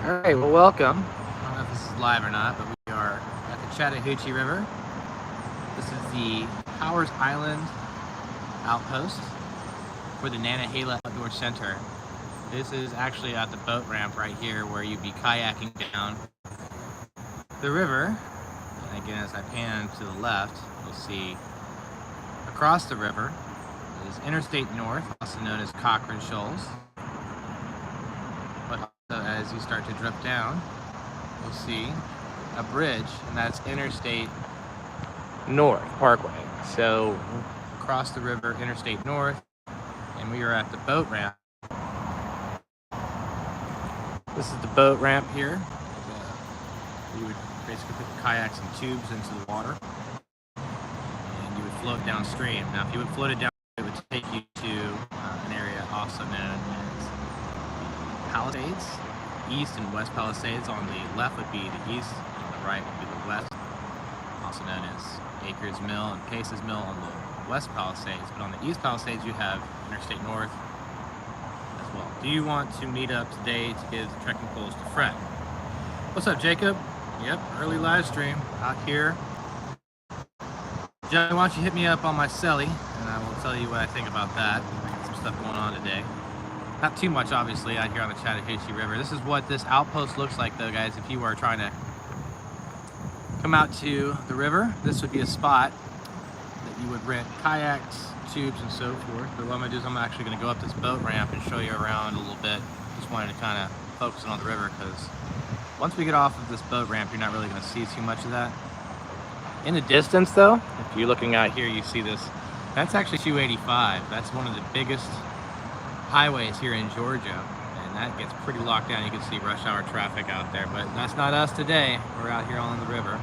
Alright, well, welcome. I don't know if this is live or not, but we are at the Chattahoochee River. This is the Powers Island Outpost for the Nantahala Outdoor Center. This is actually at the boat ramp right here where you'd be kayaking down the river. And again, as I pan to the left, you'll see across the river is Interstate North, also known as Cochrane Shoals. But also, as you start to drift down, you'll see a bridge, and that's Interstate North Parkway. So across the river, Interstate North, and we are at the boat ramp. This is the boat ramp here. You would basically put the kayaks and tubes into the water, and you would float downstream. Now, if you would float it down, it would take you to an area also known as Palisades, East and West Palisades. On the left would be the east, and on the right would be the west, also known as Acres Mill and Pace's Mill on the West Palisades. But on the East Palisades, you have Interstate North as well. Do you want to meet up today to give the trekking poles to Fred? What's up, Jacob? Yep, early live stream out here. Johnny, why don't you hit me up on my celly, and I will tell you what I think about that. Some stuff going on today. Not too much, obviously, out here on the Chattahoochee River. This is what this outpost looks like, though, guys. If you are trying to come out to the river, this would be a spot that you would rent kayaks, tubes, and so forth. But what I'm going to do is I'm actually going to go up this boat ramp and show you around a little bit. Just wanted to kind of focus on the river, because once we get off of this boat ramp, you're not really going to see too much of that. In the distance, though, if you're looking out here, you see this. That's actually 285. That's one of the biggest highways here in Georgia, and that gets pretty locked down. You can see rush hour traffic out there, but that's not us today. We're out here on the river,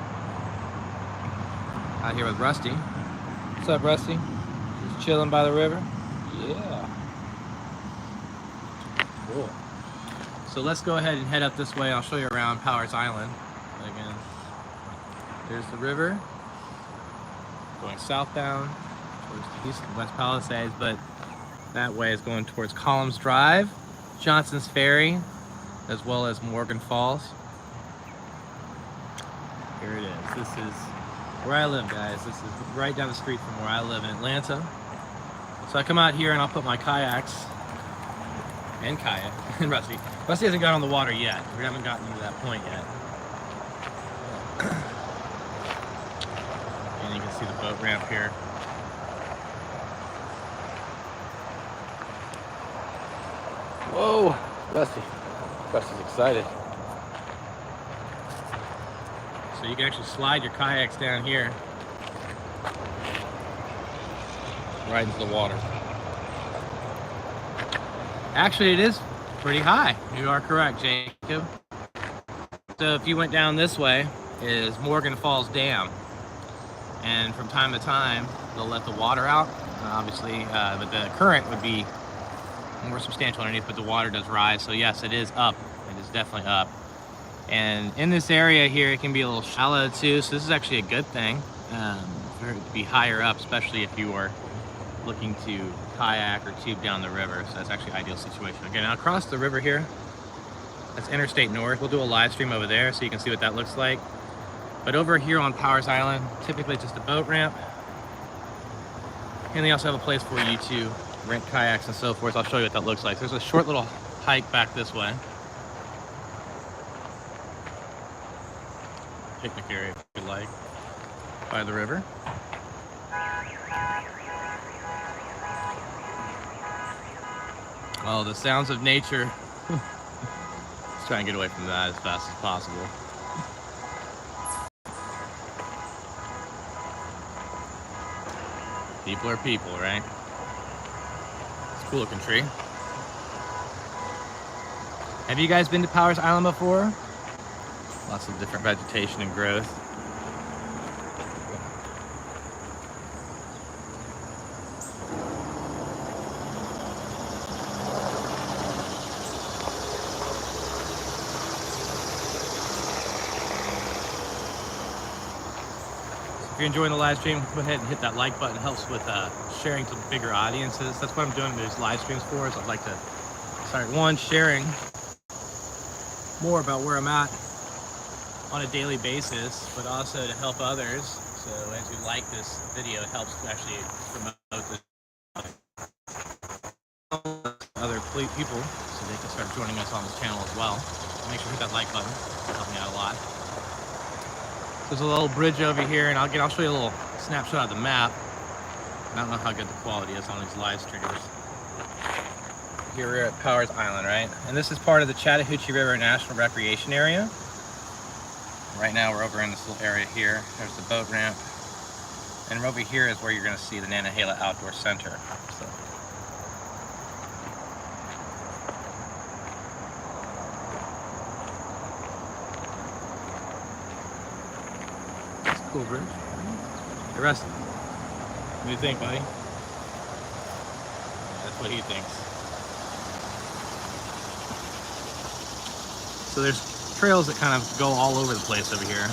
out here with Rusty. What's up, Rusty? Just chilling by the river? Yeah. Cool. So let's go ahead and head up this way. I'll show you around Powers Island. Again, there's the river going southbound towards the east and west Palisades, but that way is going towards Columns Drive, Johnson's Ferry, as well as Morgan Falls. Here it is. This is where I live, guys. This is right down the street from where I live in Atlanta. So I come out here and I'll put my kayaks and kayak and Rusty. Rusty hasn't got on the water yet. We haven't gotten to that point yet. And you can see the boat ramp here. Whoa, Rusty. Rusty's excited. So you can actually slide your kayaks down here right into the water. Actually, it is pretty high. You are correct, Jacob. So if you went down this way is Morgan Falls Dam. And from time to time, they'll let the water out. Obviously, but the current would be more substantial underneath, but the water does rise. So yes, it is up. It is definitely up. And in this area here, it can be a little shallow too. So this is actually a good thing for it to be higher up, especially if you are looking to kayak or tube down the river. So that's actually an ideal situation. Okay, now across the river here, that's Interstate North. We'll do a live stream over there so you can see what that looks like. But over here on Powers Island, typically it's just a boat ramp. And they also have a place for you to rent kayaks and so forth. I'll show you what that looks like. There's a short little hike back this way. Picnic area if you like, by the river. Oh, the sounds of nature. Let's try and get away from that as fast as possible. People are people, right? It's a cool looking tree. Have you guys been to Powers Island before? Lots of different vegetation and growth. If you're enjoying the live stream, go ahead and hit that like button. It helps with sharing to bigger audiences. That's what I'm doing these live streams for, is I'd like to start, one, sharing more about where I'm at on a daily basis, but also to help others. So as you like this video, it helps to actually promote this to other people so they can start joining us on this channel as well. Make sure to hit that like button. It'll help me out a lot. There's a little bridge over here, and I'll show you a little snapshot of the map. I don't know how good the quality is on these live streamers. Here we're at Powers Island, right? And this is part of the Chattahoochee River National Recreation Area. Right now we're over in this little area here. There's the boat ramp. And over here is where you're going to see the Nantahala Outdoor Center. So. That's a cool bridge. Hey, Rusty, what do you think, buddy? Yeah, that's what he thinks. So there's trails that kind of go all over the place over here.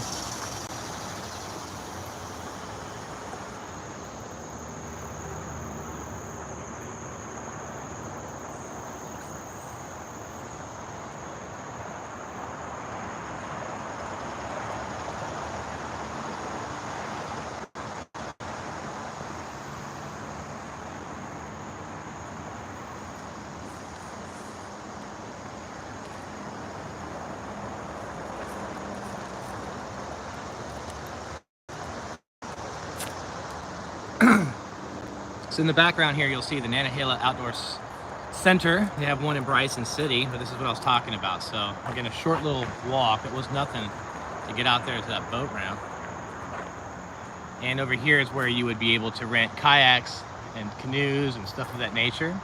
So in the background here, you'll see the Nantahala Outdoor Center. They have one in Bryson City, but this is what I was talking about. So again, a short little walk. It was nothing to get out there to that boat ramp. And over here is where you would be able to rent kayaks and canoes and stuff of that nature.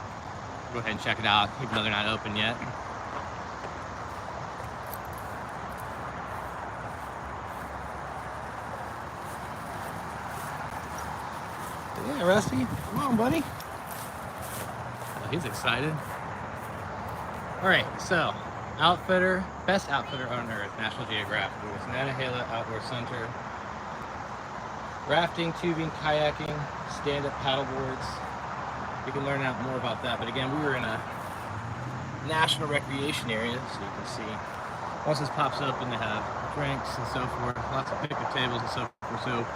Go ahead and check it out, even though they're not open yet. Yeah, Rusty, come on, buddy. Oh, he's excited. All right, so outfitter, best outfitter on earth, National Geographic. It was Nantahala Outdoor Center. Rafting, tubing, kayaking, stand-up paddleboards. You can learn out more about that. But again, we were in a national recreation area, so you can see. Once this pops open, they have drinks and so forth, lots of picnic tables and so forth. So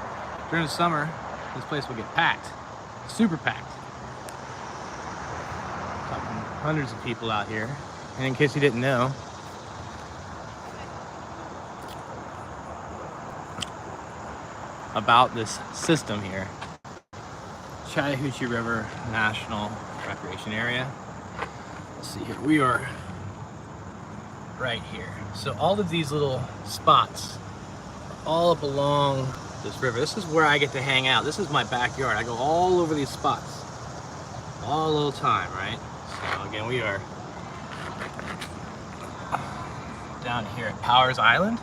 during the summer, this place will get packed, super packed. Talking hundreds of people out here. And in case you didn't know, about this system here, Chattahoochee River National Recreation Area. Let's see here, we are right here. So all of these little spots are all up along this river. This is where I get to hang out. This is my backyard. I go all over these spots all the time, right? So again, we are down here at Powers Island,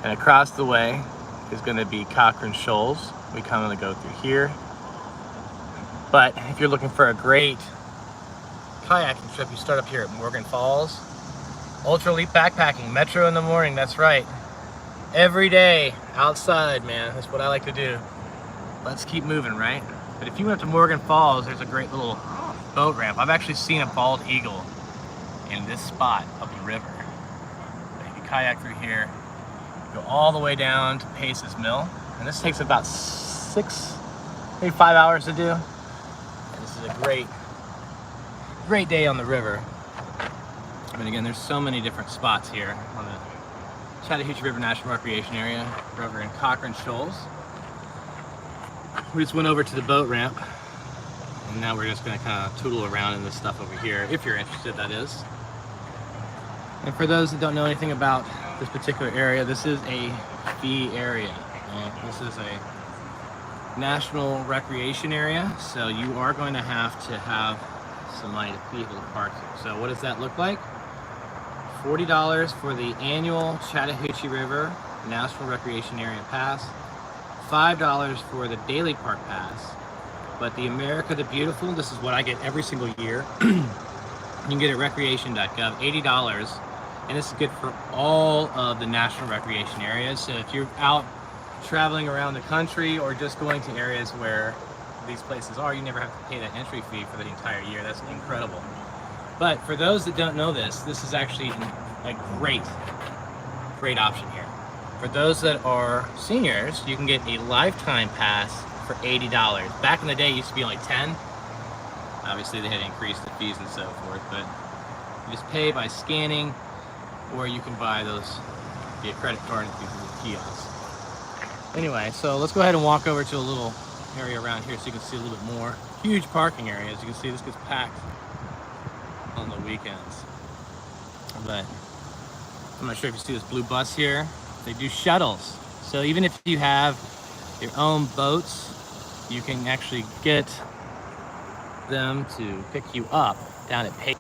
and across the way is going to be Cochrane Shoals. We kind of go through here. But if you're looking for a great kayaking trip, you start up here at Morgan Falls. Ultra Elite Backpacking, Metro in the morning, that's right. Every day outside, man, that's what I like to do. Let's keep moving, right? But if you went to Morgan Falls, there's a great little boat ramp. I've actually seen a bald eagle in this spot of the river. You can kayak through here, go all the way down to Pace's Mill. And this takes about 6, maybe 5 hours to do. And this is a great day on the river. But again, there's so many different spots here on the Chattahoochee River National Recreation Area. We're over in Cochrane Shoals. We just went over to the boat ramp, and now we're just going to kind of tootle around in this stuff over here, if you're interested, that is. And for those that don't know anything about this particular area, this is a fee area. This is a national recreation area, so you are going to have some money to be able to park here. So what does that look like? $40 for the annual Chattahoochee River National Recreation Area Pass, $5 for the daily park pass. But the America the Beautiful, this is what I get every single year. You can get it at recreation.gov, $80, and this is good for all of the national recreation areas. So if you're out traveling around the country or just going to areas where these places are, you never have to pay that entry fee for the entire year. That's incredible. But for those that don't know this is actually a great option here. For those that are seniors, you can get a lifetime pass for $80. Back in the day, it used to be only $10. Obviously, they had increased the fees and so forth, but you just pay by scanning, or you can buy those via credit card and through the kiosks. Anyway, so let's go ahead and walk over to a little area around here so you can see a little bit more. Huge parking area. As you can see, this gets packed on the weekends. But I'm not sure if you see this blue bus here. They do shuttles. So even if you have your own boats, you can actually get them to pick you up down at Pay.